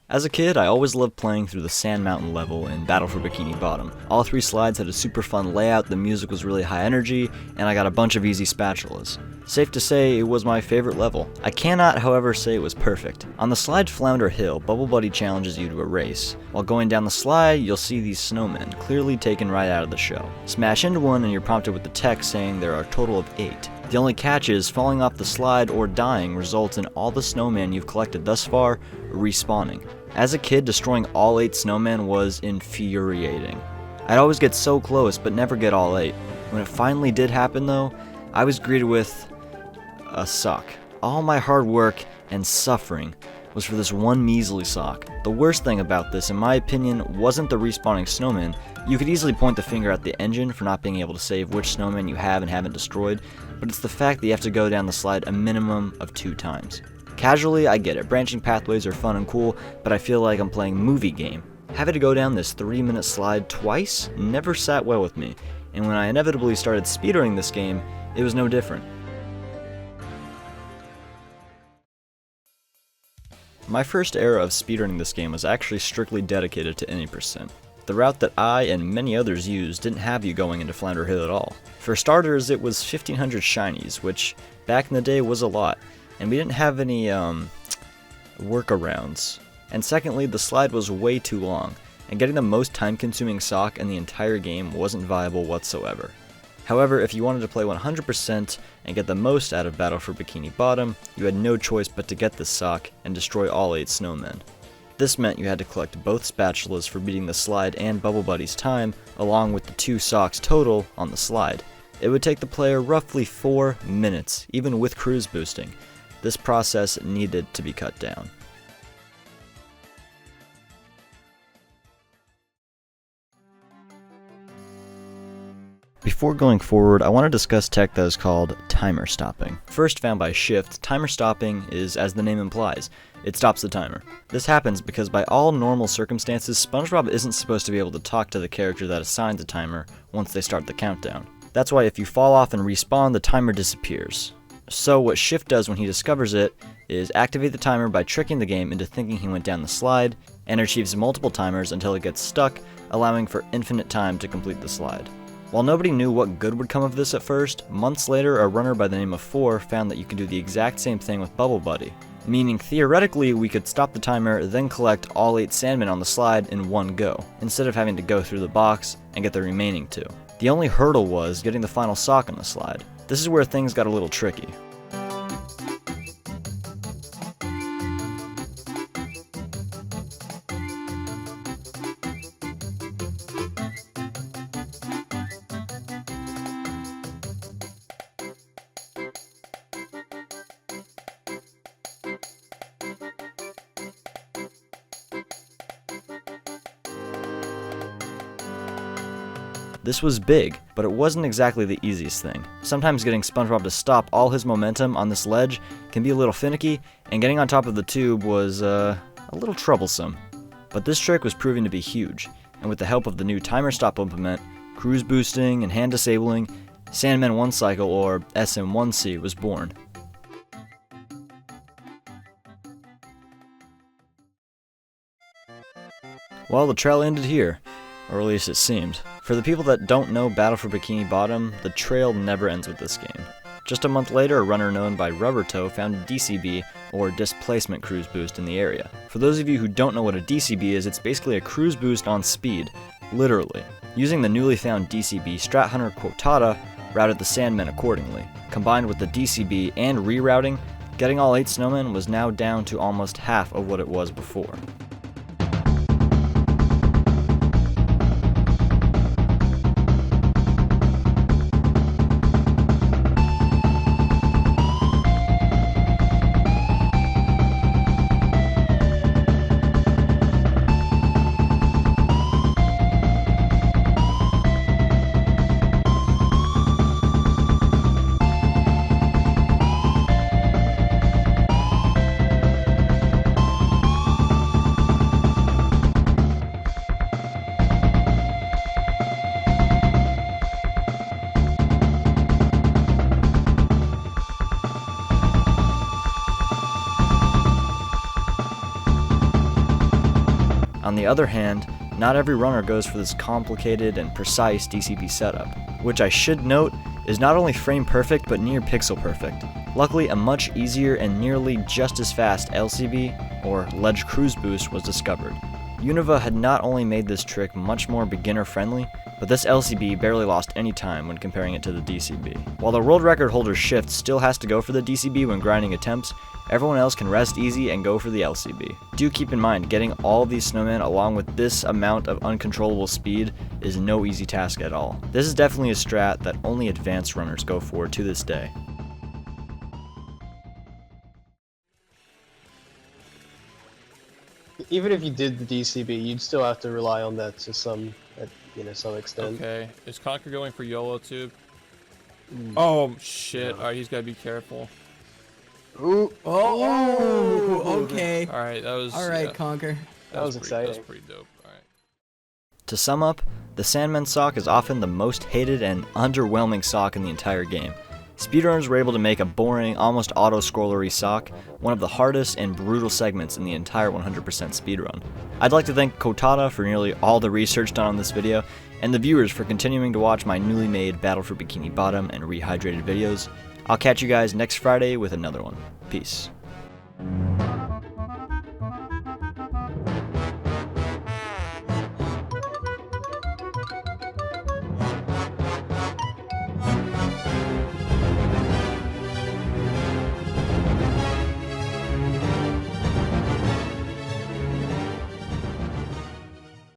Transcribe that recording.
As a kid, I always loved playing through the Sand Mountain level in Battle for Bikini Bottom. All 3 slides had a super fun layout, the music was really high energy, and I got a bunch of easy spatulas. Safe to say, it was my favorite level. I cannot, however, say it was perfect. On the slide Flounder Hill, Bubble Buddy challenges you to a race. While going down the slide, you'll see these snowmen, clearly taken right out of the show. Smash into one and you're prompted with the text saying there are a total of 8. The only catch is falling off the slide or dying results in all the snowmen you've collected thus far respawning. As a kid, destroying all 8 snowmen was infuriating. I'd always get so close but never get all 8. When it finally did happen though, I was greeted with a sock. All my hard work and suffering was for this one measly sock. The worst thing about this, in my opinion, wasn't the respawning snowmen. You could easily point the finger at the engine for not being able to save which snowman you have and haven't destroyed, but it's the fact that you have to go down the slide a minimum of 2 times. Casually, I get it, branching pathways are fun and cool, but I feel like I'm playing movie game. Having to go down this 3-minute slide twice never sat well with me, and when I inevitably started speedrunning this game, it was no different. My first era of speedrunning this game was actually strictly dedicated to any percent. The route that I and many others used didn't have you going into Flounder Hill at all. For starters, it was 1500 shinies, which back in the day was a lot, and we didn't have any workarounds. And secondly, the slide was way too long, and getting the most time-consuming sock in the entire game wasn't viable whatsoever. However, if you wanted to play 100% and get the most out of Battle for Bikini Bottom, you had no choice but to get this sock and destroy all 8 snowmen. This meant you had to collect both spatulas for beating the slide and Bubble Buddy's time, along with the 2 socks total on the slide. It would take the player roughly 4 minutes, even with cruise boosting. This process needed to be cut down. Before going forward, I want to discuss tech that is called timer stopping. First found by Shift, timer stopping is, as the name implies, it stops the timer. This happens because by all normal circumstances, SpongeBob isn't supposed to be able to talk to the character that assigns the timer once they start the countdown. That's why if you fall off and respawn, the timer disappears. So what Shift does when he discovers it is activate the timer by tricking the game into thinking he went down the slide, and achieves multiple timers until it gets stuck, allowing for infinite time to complete the slide. While nobody knew what good would come of this at first, months later a runner by the name of 4 found that you could do the exact same thing with Bubble Buddy. Meaning theoretically we could stop the timer, then collect all 8 Sandmen on the slide in one go, instead of having to go through the box and get the remaining 2. The only hurdle was getting the final sock on the slide. This is where things got a little tricky. This was big, but it wasn't exactly the easiest thing. Sometimes getting SpongeBob to stop all his momentum on this ledge can be a little finicky, and getting on top of the tube was a little troublesome. But this trick was proving to be huge, and with the help of the new timer stop implement, cruise boosting, and hand disabling, Sandman 1 Cycle, or SM1C, was born. Well, the trail ended here, or at least it seemed. For the people that don't know Battle for Bikini Bottom, the trail never ends with this game. Just a month later, a runner known by Rubbertoe found a DCB, or Displacement Cruise Boost, in the area. For those of you who don't know what a DCB is, it's basically a cruise boost on speed, literally. Using the newly found DCB, Strat Hunter Quotata routed the Sandmen accordingly. Combined with the DCB and rerouting, getting all 8 snowmen was now down to almost half of what it was before. the other hand, not every runner goes for this complicated and precise DCB setup, which I should note is not only frame perfect but near pixel perfect. Luckily, a much easier and nearly just as fast LCB, or Ledge Cruise Boost, was discovered. Unova had not only made this trick much more beginner friendly, but this LCB barely lost any time when comparing it to the DCB. While the world record holder Shift still has to go for the DCB when grinding attempts, everyone else can rest easy and go for the LCB. Do keep in mind, getting all of these snowmen along with this amount of uncontrollable speed is no easy task at all. This is definitely a strat that only advanced runners go for to this day. Even if you did the DCB, you'd still have to rely on that to some extent. Okay, is Conker going for YOLO tube? Oh shit! All right, he's gotta be careful. Ooh. Oh, okay. All right, that was All right, yeah, Conker. That was exciting. That was pretty dope. All right. To sum up, the Sandman sock is often the most hated and underwhelming sock in the entire game. Speedrunners were able to make a boring, almost auto-scrollery sock one of the hardest and brutal segments in the entire 100% speedrun. I'd like to thank Kotata for nearly all the research done on this video, and the viewers for continuing to watch my newly made Battle for Bikini Bottom and Rehydrated videos. I'll catch you guys next Friday with another one. Peace.